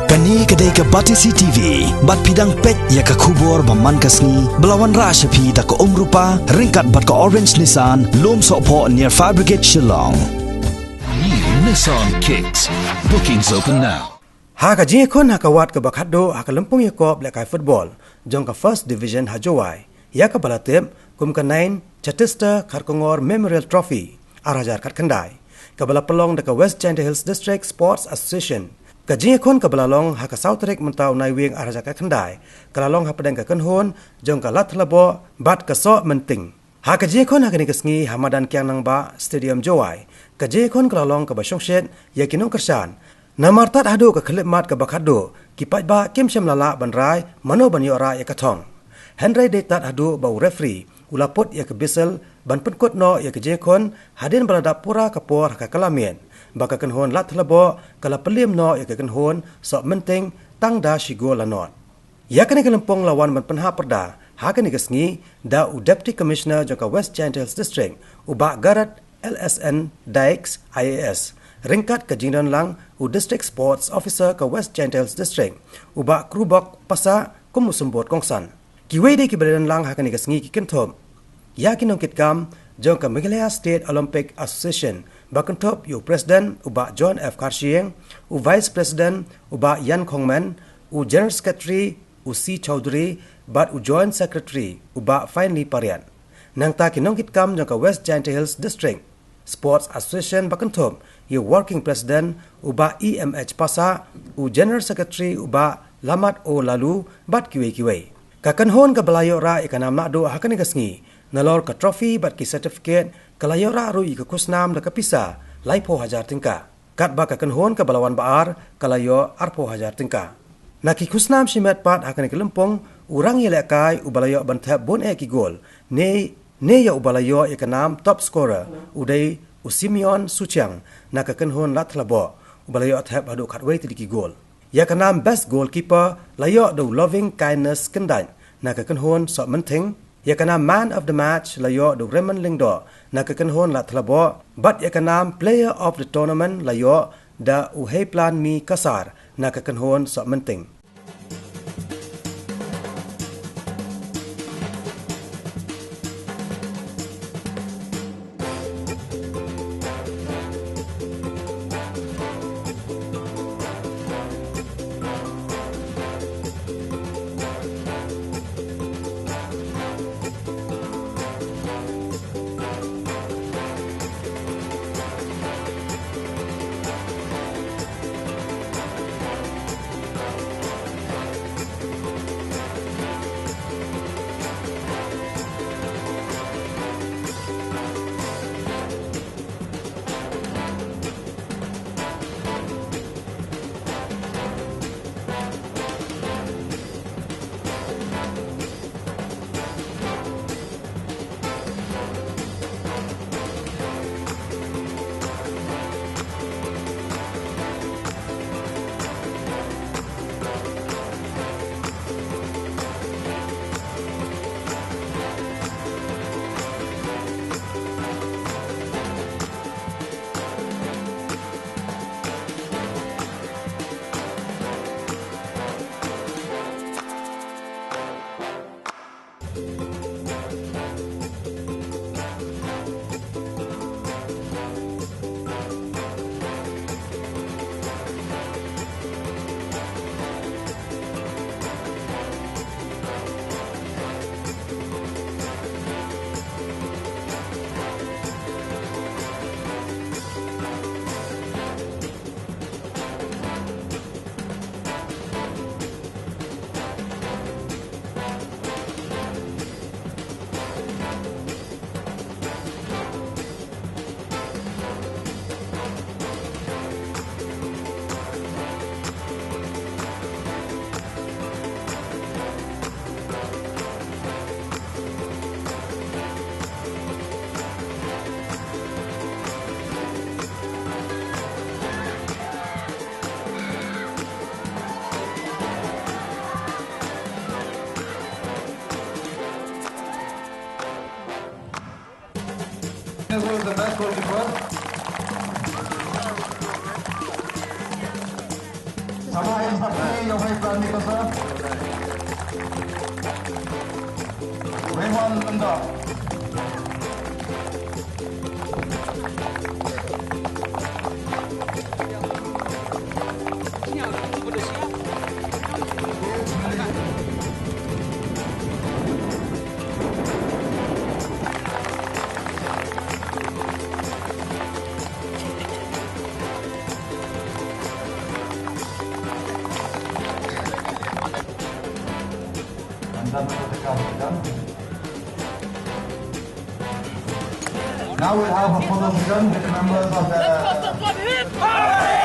Kani kedai ke Batisi TV, bat pidang pet ya ke kubur baman kasni, belawan rasa pi da ke rupa, ringkat bat ke Orange Nissan, lom sokpo near Fire Brigade Shillong. New Nissan Kicks. Bookings open now. Haka jing kon haka wat ke bakado haka lempung ya kop lekai football, jong ke First Division Hajowai, ya ke balatip kum ke 9 Chatista Karkongor Memorial Trophy, arajar kat kendai, ke bala pelong de ke West Gentle Hills District Sports Association. Kajing kon ke belalong haka Southrik mentau naiwing araja ke kendai, kelalong hapa dan ke kenhon, jong ke lat labo bat ke so menting. Haka jing kon haka ni kesngi hamadan kiang nang ba Stadium Jowai, kajing kon kelalong ke basyong shed ya kinong kersan. Namartat hadu ke kelip mat ke bakado, kipat ba kim syam lala banrai, mano ban yora ya ketong. Henry detat hadu bau referee, ulaput ya ke bisel, ban penkut no ya ke jing kon, hadin beladap pura ke por haka kelamien. Baka kenhon lat labo kala pelim no ya kenhon sok menting tang da shigo lanot. Ya kene kelempong lawan ban penha perda, ha kene kesngi da u Deputy Commissioner jaka West Gentle Hills District uba Garat LSN Dykes IAS. Ringkat ke jingdan lang u District Sports Officer ke West Gentle Hills District uba krubok pasa kumusembot kongsan. Kiwe de kibadan lang ha kene kesngi kikentom. Ya kinong kitkam jong ke Meghalaya State Olympic Association Bakun top yu President uba John F. Karshieng, u Vice President uba Yan Kongman, u General Secretary u C. Chowdhury, bat u Joint Secretary uba Finely Parian. Nang ta kinong kitkam jangka West Gentle Hills District Sports Association bakun top yu Working President uba EMH Pasa, u General Secretary uba Lamat O Lalu bat kiwe-kiwe. Kakanhon ka balayo ra ikanam nakdo hakan igasngi, nalor ka trophy bat ki certificate kalayo ra ru ika kusnam da kapisa laipo hajar tingka. Kat ba kakanhon ka balawan baar kalayo arpo hajar tingka. Naki kusnam shimet pat hakan ikalempong urang yelekai ubalayo bantap bon ki gol. Ne ya ubalayo ikanam top scorer udai Usimion Suchang na kakanhon latlabo ubalayo athap hadu khatway tidiki gol. Ya kanam best goalkeeper layo do loving kindness kendan na kakanhon sok menting. Ya kanam man of the match layo do Raymond Lingdo na kakanhon la thlabo but ya kanam player of the tournament layo da Uheplan Mi Kasar na kakanhon sok menting. was the best goalkeeper. Sama instruksi yang baik dan dikasih. Raymond Endar. Now we'll have a photo session with the members of the